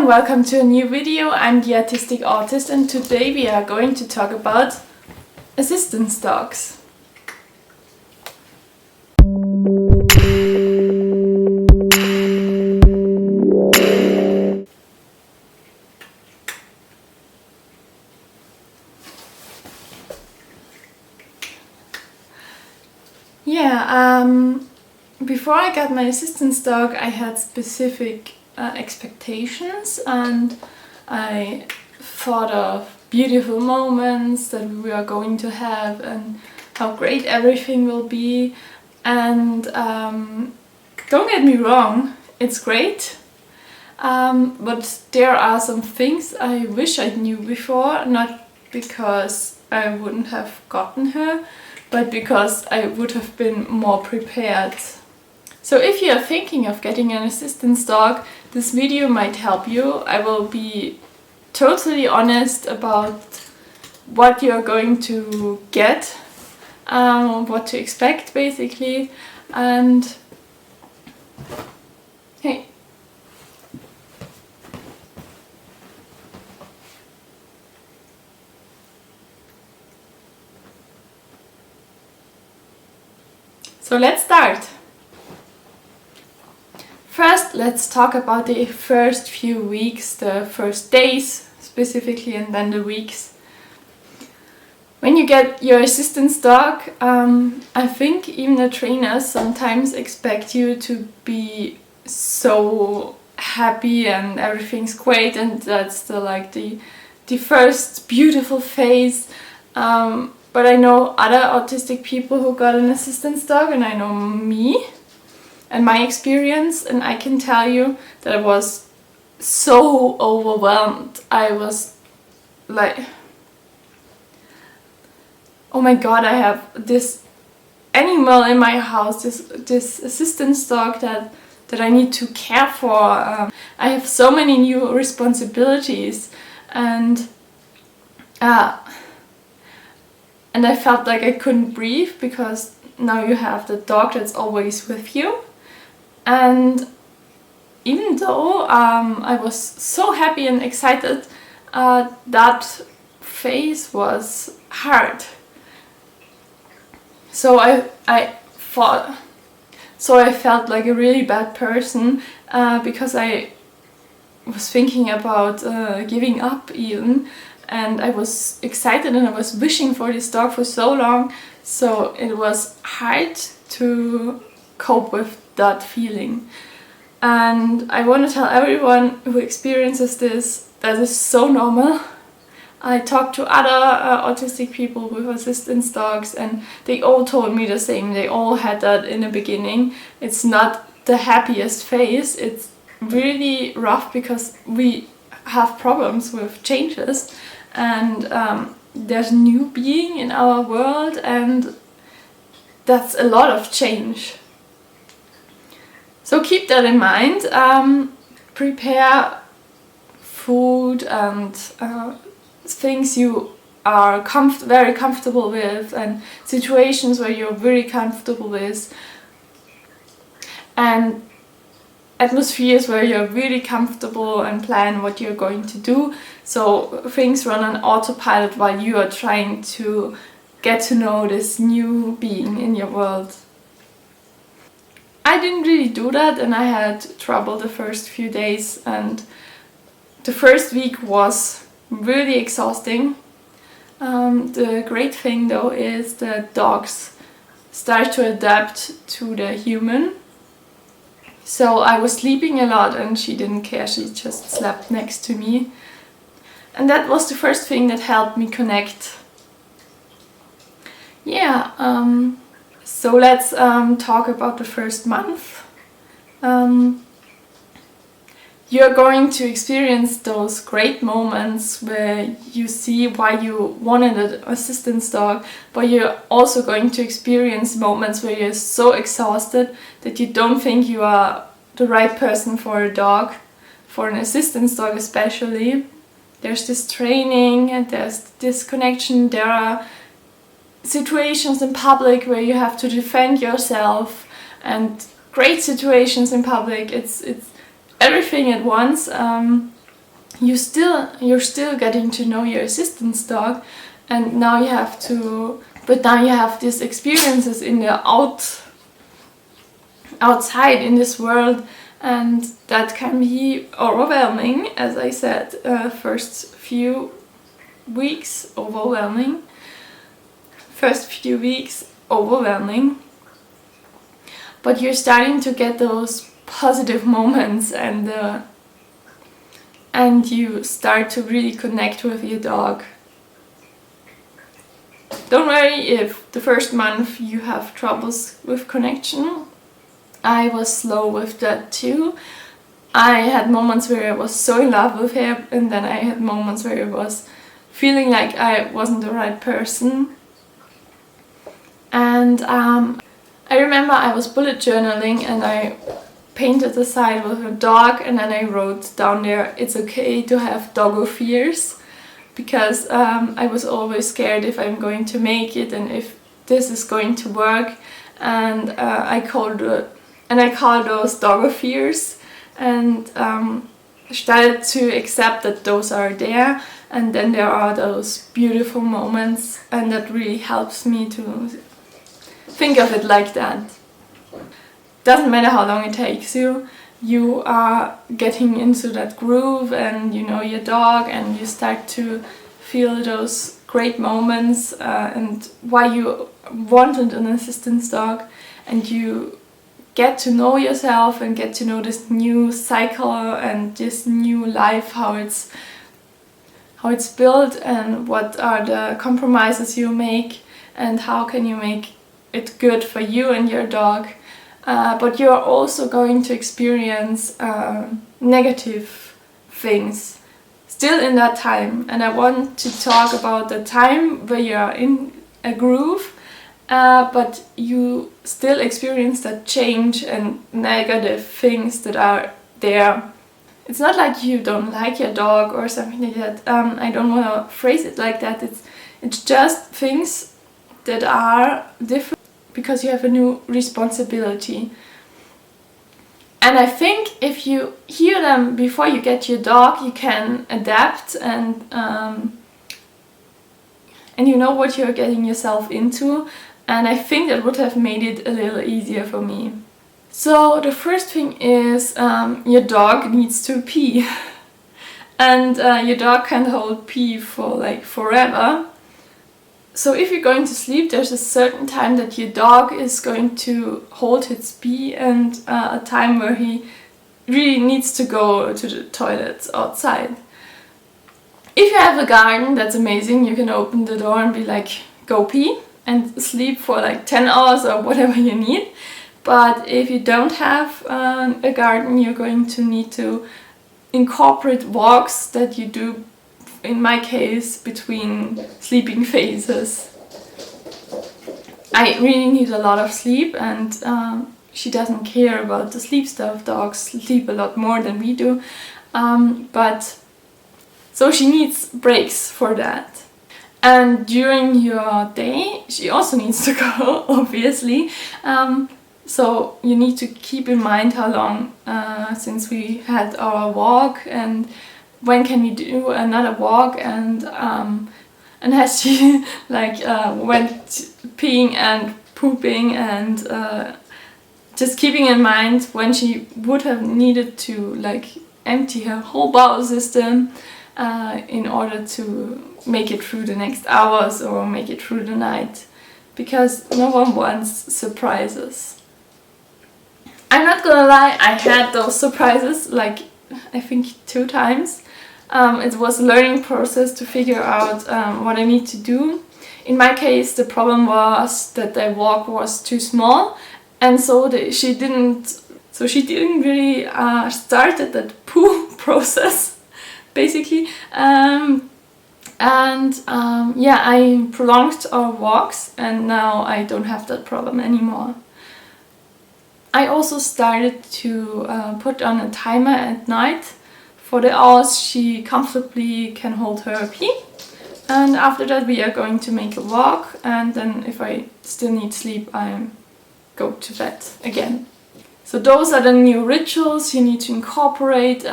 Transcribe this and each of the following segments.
welcome to a new video. I'm the Autistic Artist and today we are going to talk about assistance dogs. Before I got my assistance dog, I had specific expectations, and I thought of beautiful moments that we are going to have and how great everything will be. And don't get me wrong, it's great, but there are some things I wish I knew before, not because I wouldn't have gotten her, but because I would have been more prepared. So if you are thinking of getting an assistance dog, this video might help you. I will be totally honest about what you're going to get, what to expect basically, and hey. So let's start. First, let's talk about the first few weeks, the first days specifically, and then the weeks. When you get your assistance dog, I think even the trainers sometimes expect you to be so happy and everything's great, and that's the first beautiful phase. But I know other autistic people who got an assistance dog, and I know me and my experience, and I can tell you that I was so overwhelmed. I was like, oh my god, I have this animal in my house, this assistance dog that I need to care for. I have so many new responsibilities, and I felt like I couldn't breathe, because now you have the dog that's always with you. And even though I was so happy and excited, that phase was hard. So I felt like a really bad person, because I was thinking about giving up even, and I was excited and I was wishing for this dog for so long, so it was hard to cope with that feeling. And I want to tell everyone who experiences this that is so normal. I talked to other autistic people with assistance dogs, and they all told me the same. They all had that in the beginning. It's not the happiest phase. It's really rough because we have problems with changes, and there's new being in our world, and that's a lot of change. So keep that in mind. Prepare food and things you are very comfortable with, and situations where you're very comfortable with, and atmospheres where you're really comfortable, and plan what you're going to do, so things run on autopilot while you are trying to get to know this new being in your world. I didn't really do that, and I had trouble the first few days, and the first week was really exhausting. The great thing though is that dogs start to adapt to the human. So I was sleeping a lot and she didn't care, she just slept next to me. And that was the first thing that helped me connect. So let's talk about the first month. You're going to experience those great moments where you see why you wanted an assistance dog, but you're also going to experience moments where you're so exhausted that you don't think you are the right person for a dog, for an assistance dog especially. There's this training and there's this connection. There are situations in public where you have to defend yourself, and great situations in public. It's everything at once. you're still getting to know your assistance dog, and now you have these experiences in the outside in this world, and that can be overwhelming. As I said, first few weeks overwhelming, but you're starting to get those positive moments, and you start to really connect with your dog. Don't worry if the first month you have troubles with connection. I was slow with that too. I had moments where I was so in love with him, and then I had moments where I was feeling like I wasn't the right person. And I remember I was bullet journaling, and I painted the side with a dog, and then I wrote down there, it's okay to have doggo fears, because I was always scared if I'm going to make it and if this is going to work, and I called those doggo fears, and started to accept that those are there, and then there are those beautiful moments, and that really helps me to think of it like that. Doesn't matter how long it takes you are getting into that groove, and you know your dog, and you start to feel those great moments, and why you wanted an assistance dog, and you get to know yourself and get to know this new cycle and this new life, how it's built, and what are the compromises you make, and how can you make it good for you and your dog. But you're also going to experience negative things still in that time, and I want to talk about the time where you're in a groove, but you still experience that change and negative things that are there. It's not like you don't like your dog or something like that. I don't want to phrase it like that. It's just things that are different because you have a new responsibility. And I think if you hear them before you get your dog, you can adapt, and you know what you're getting yourself into. And I think that would have made it a little easier for me. So the first thing is your dog needs to pee. And your dog can't hold pee for like forever. So if you're going to sleep, there's a certain time that your dog is going to hold his pee, and a time where he really needs to go to the toilets outside. If you have a garden, that's amazing. You can open the door and be like, go pee, and sleep for like 10 hours or whatever you need. But if you don't have a garden, you're going to need to incorporate walks that you do, in my case, between sleeping phases. I really need a lot of sleep, and she doesn't care about the sleep stuff. Dogs sleep a lot more than we do, so she needs breaks for that. And during your day, she also needs to go, obviously. So you need to keep in mind how long since we had our walk, and when can we do another walk, and has she went peeing and pooping, and just keeping in mind when she would have needed to empty her whole bowel system in order to make it through the next hours or make it through the night, because no one wants surprises. I'm not gonna lie, I had those surprises I think 2 times. It was a learning process to figure out what I need to do. In my case, the problem was that the walk was too small, and so she didn't really started that poo process, basically. I prolonged our walks, and now I don't have that problem anymore. I also started to put on a timer at night for the hours she comfortably can hold her pee. And after that we are going to make a walk, and then if I still need sleep, I go to bed again. So those are the new rituals you need to incorporate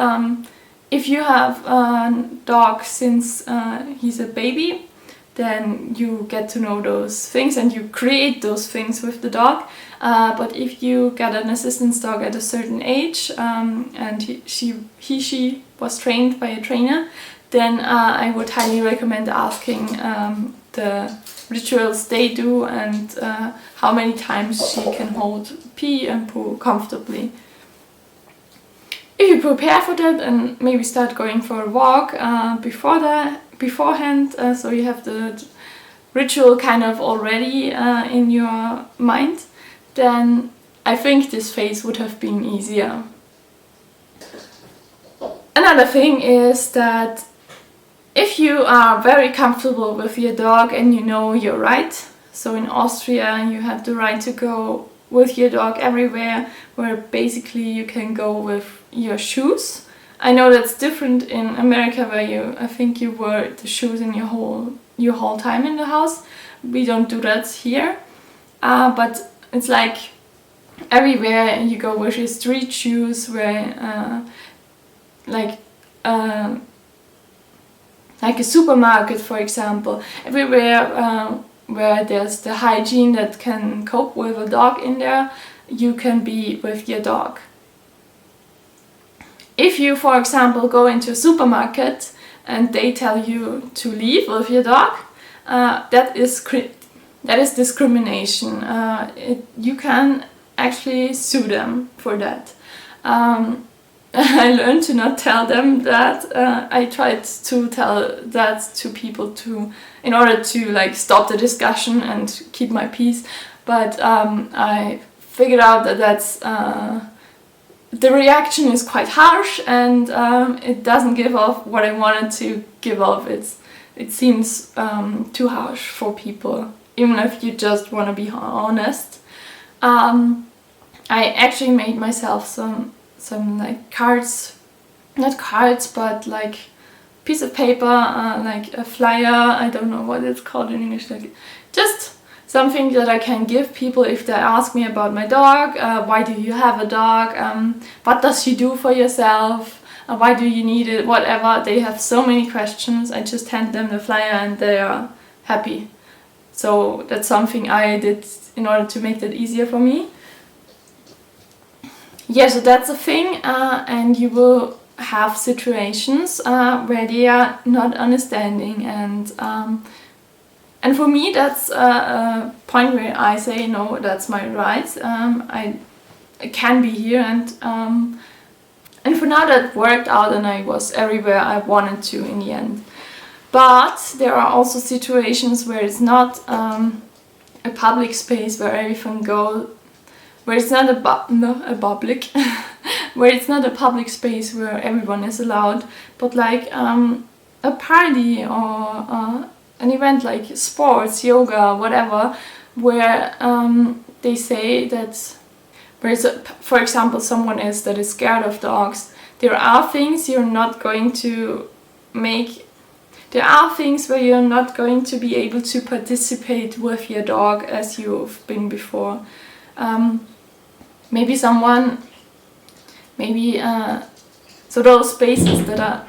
if you have a dog since he's a baby, then you get to know those things and you create those things with the dog. But if you get an assistance dog at a certain age and she was trained by a trainer, then I would highly recommend asking the rituals they do and how many times she can hold pee and poo comfortably. If you prepare for that and maybe start going for a walk beforehand, so you have the ritual kind of already in your mind, then I think this phase would have been easier. Another thing is that if you are very comfortable with your dog and you know your right, so in Austria you have the right to go with your dog everywhere, where basically you can go with your shoes. I know that's different in America, where I think you wear the shoes in your whole time in the house. We don't do that here, but it's like everywhere you go with your street shoes, where like a supermarket, for example, everywhere where there's the hygiene that can cope with a dog in there, you can be with your dog. If you, for example, go into a supermarket and they tell you to leave with your dog, that is discrimination. You can actually sue them for that. I learned to not tell them that. I tried to tell that to people in order to like stop the discussion and keep my peace, but I figured out that that's the reaction is quite harsh, and it doesn't give off what I wanted to give off. It seems too harsh for people, even if you just want to be honest. I actually made myself some like cards, not cards, but like piece of paper, like a flyer, I don't know what it's called in English, like just something that I can give people if they ask me about my dog. Why do you have a dog? What does she do for yourself? Why do you need it? Whatever. They have so many questions. I just hand them the flyer and they are happy. So that's something I did in order to make that easier for me. Yeah, so that's a thing, and you will have situations where they are not understanding, and for me that's a point where I say no, that's my right. I can be here, and for now that worked out, and I was everywhere I wanted to in the end. But there are also situations where it's not a public space where everything goes. Where it's not public, where it's not a public space where everyone is allowed, but like a party or an event like sports, yoga, whatever, where they say that, for example, someone that is scared of dogs, there are things you're not going to make. There are things where you're not going to be able to participate with your dog as you've been before. Maybe so those spaces that are...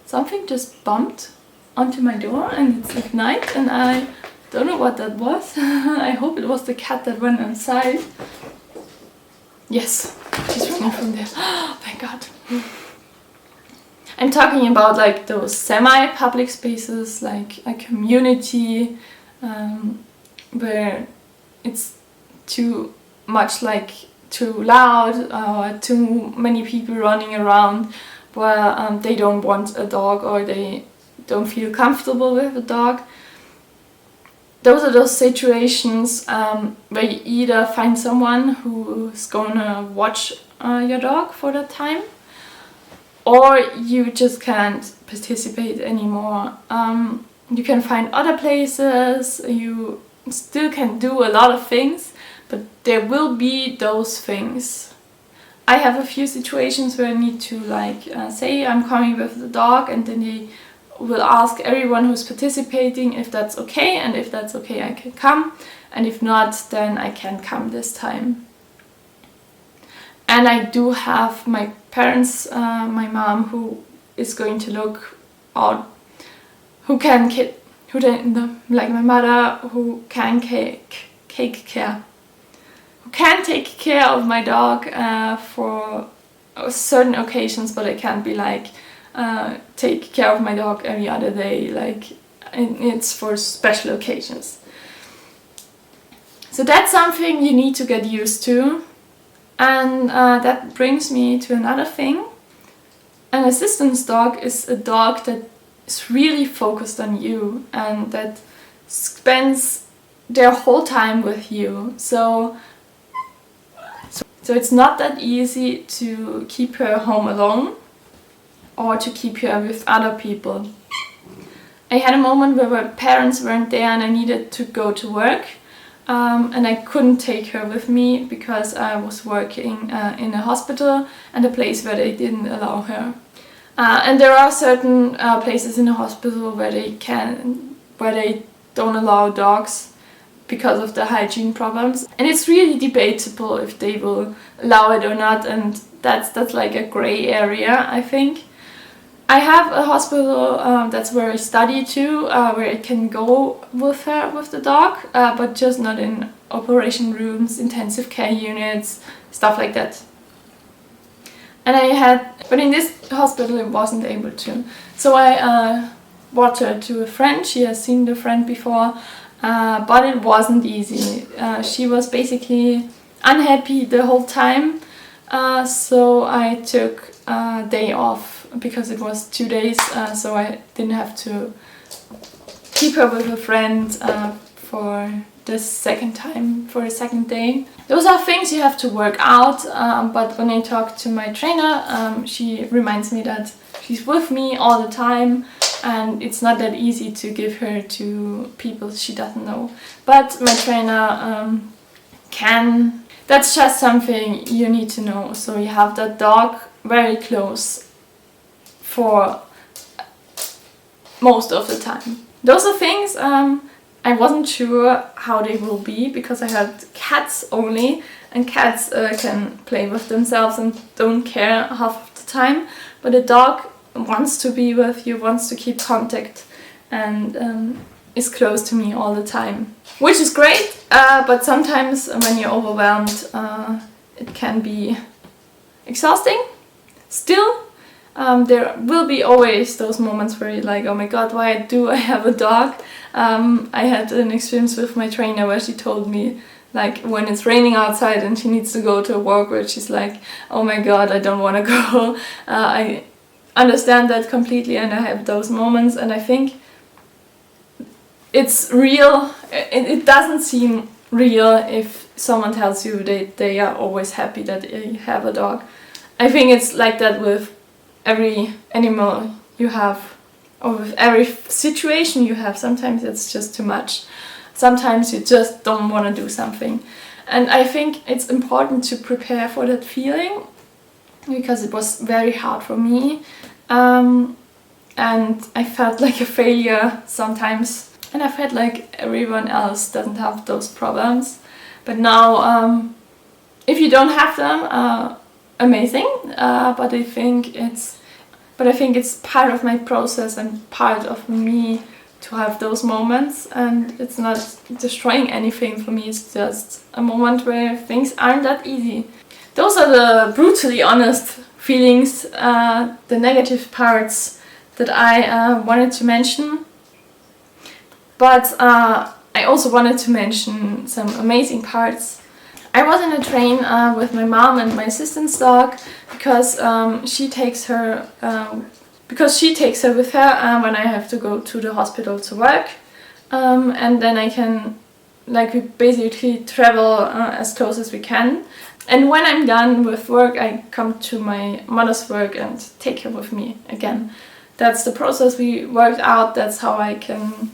Something just bumped onto my door and it's at night and I don't know what that was. I hope it was the cat that went inside. Yes, she's running from there. Oh, thank God. I'm talking about like those semi-public spaces, like a community where it's too much, like too loud, or too many people running around, where they don't want a dog or they don't feel comfortable with a dog. Those are those situations where you either find someone who's gonna watch your dog for that time, or you just can't participate anymore. You can find other places, you still can do a lot of things, but there will be those things. I have a few situations where I need to say I'm coming with the dog, and then they will ask everyone who's participating if that's okay, and if that's okay I can come, and if not then I can't come this time. And I do have my parents, my mom, who is going to look out, like my mother, who can take care of my dog for certain occasions, but I can't be like take care of my dog every other day, like it's for special occasions. So that's something you need to get used to. And that brings me to another thing. An assistance dog is a dog that is really focused on you and that spends their whole time with you. So it's not that easy to keep her home alone or to keep her with other people. I had a moment where my parents weren't there and I needed to go to work. And I couldn't take her with me because I was working in a hospital and a place where they didn't allow her. And there are certain places in a hospital where they don't allow dogs because of the hygiene problems. And it's really debatable if they will allow it or not, and that's like a gray area, I think. I have a hospital, that's where I study too, where I can go with the dog, but just not in operation rooms, intensive care units, stuff like that. But in this hospital I wasn't able to. So I brought her to a friend. She has seen the friend before, but it wasn't easy. She was basically unhappy the whole time, so I took a day off because it was 2 days, so I didn't have to keep her with a friend for the second day. Those are things you have to work out, but when I talk to my trainer, she reminds me that she's with me all the time and it's not that easy to give her to people she doesn't know. But my trainer can. That's just something you need to know. So you have that dog very close for most of the time. Those are things I wasn't sure how they will be because I had cats only, and cats can play with themselves and don't care half of the time, but a dog wants to be with you, wants to keep contact, and is close to me all the time, which is great, but sometimes when you're overwhelmed it can be exhausting. Still, there will be always those moments where you're like, oh my god, why do I have a dog? I had an experience with my trainer where she told me, like, when it's raining outside and she needs to go to a walk, where she's like, oh my god, I don't want to go. I understand that completely, and I have those moments, and I think it's real. It doesn't seem real if someone tells you they are always happy that they have a dog. I think it's like that with every animal you have, or with every situation you have. Sometimes it's just too much. Sometimes you just don't want to do something. And I think it's important to prepare for that feeling, because it was very hard for me. And I felt like a failure sometimes. And I felt like everyone else doesn't have those problems. But now, if you don't have them, amazing. But I think it's part of my process and part of me to have those moments. And it's not destroying anything for me. It's just a moment where things aren't that easy. Those are the brutally honest feelings, the negative parts that I wanted to mention. But I also wanted to mention some amazing parts. I was in a train with my mom and my assistant's dog because she takes her with her when I have to go to the hospital to work, and then I can, like, we basically travel as close as we can. And when I'm done with work, I come to my mother's work and take her with me again. That's the process we worked out. That's how I can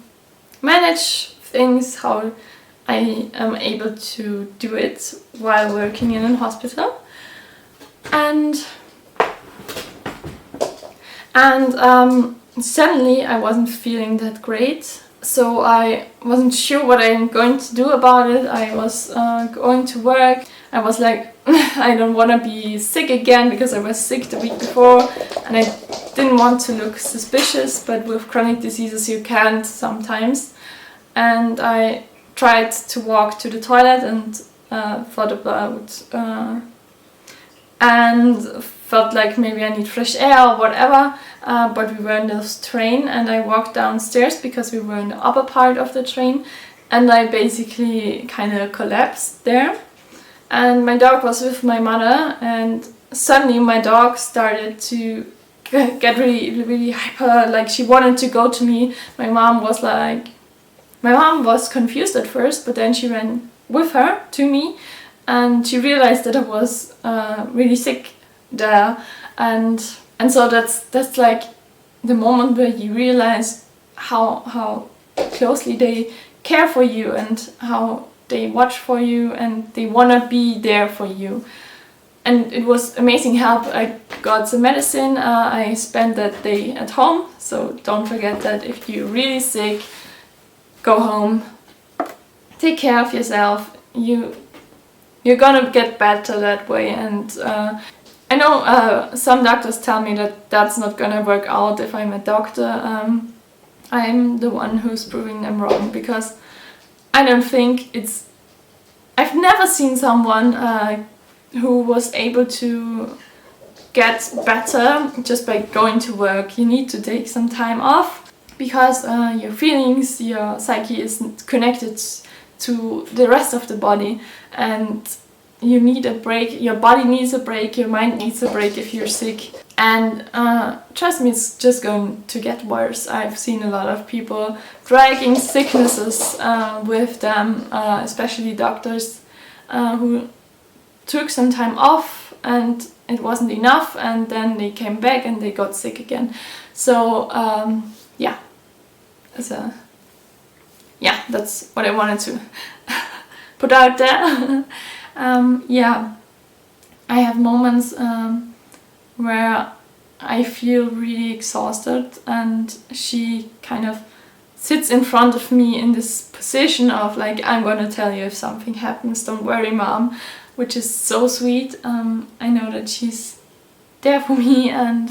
manage things, how I am able to do it while working in a hospital. And suddenly I wasn't feeling that great, so I wasn't sure what I'm going to do about it. I was going to work. I was like, I don't want to be sick again because I was sick the week before and I didn't want to look suspicious, but with chronic diseases you can't sometimes. And I tried to walk to the toilet and thought about and felt like maybe I need fresh air or whatever, but we were in this train and I walked downstairs because we were in the upper part of the train, and I basically kind of collapsed there. And my dog was with my mother, and suddenly my dog started to get really hyper, like she wanted to go to me. My mom was confused at first, but then she ran with her to me and she realized that I was really sick there, and so that's like the moment where you realize how closely they care for you and how they watch for you and they want to be there for you. And it was amazing help. I got some medicine, I spent that day at home, so don't forget that if you're really sick, go home, take care of yourself, you're gonna get better that way. And I know some doctors tell me that that's not gonna work out if I'm a doctor. I'm the one who's proving them wrong, because I don't think I've never seen someone who was able to get better just by going to work. You need to take some time off because your feelings, your psyche is connected to the rest of the body, and you need a break. Your body needs a break, your mind needs a break if you're sick. And trust me, it's just going to get worse. I've seen a lot of people dragging sicknesses with them, especially doctors who took some time off and it wasn't enough, and then they came back and they got sick again. So yeah, that's what I wanted to put out there. Yeah, I have moments where I feel really exhausted, and she kind of sits in front of me in this position of like, I'm gonna tell you if something happens, don't worry mom, which is so sweet. I know that she's there for me, and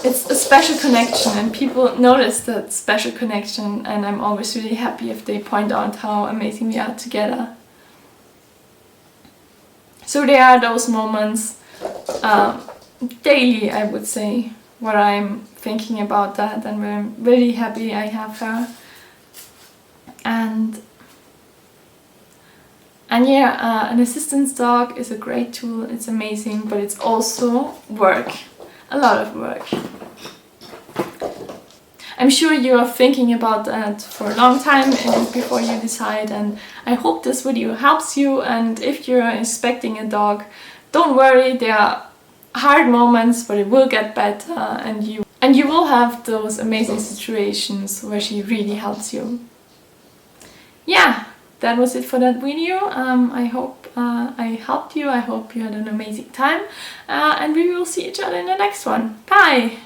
it's a special connection, and people notice that special connection, and I'm always really happy if they point out how amazing we are together. So there are those moments daily, I would say, where I'm thinking about that and where I'm really happy I have her. And yeah, an assistance dog is a great tool, it's amazing, but it's also work, a lot of work. I'm sure you're thinking about that for a long time before you decide, and I hope this video helps you. And if you're expecting a dog, don't worry, there are hard moments, but it will get better, and you will have those amazing situations where she really helps you. Yeah, that was it for that video. I hope I helped you. I hope you had an amazing time, and we will see each other in the next one. Bye!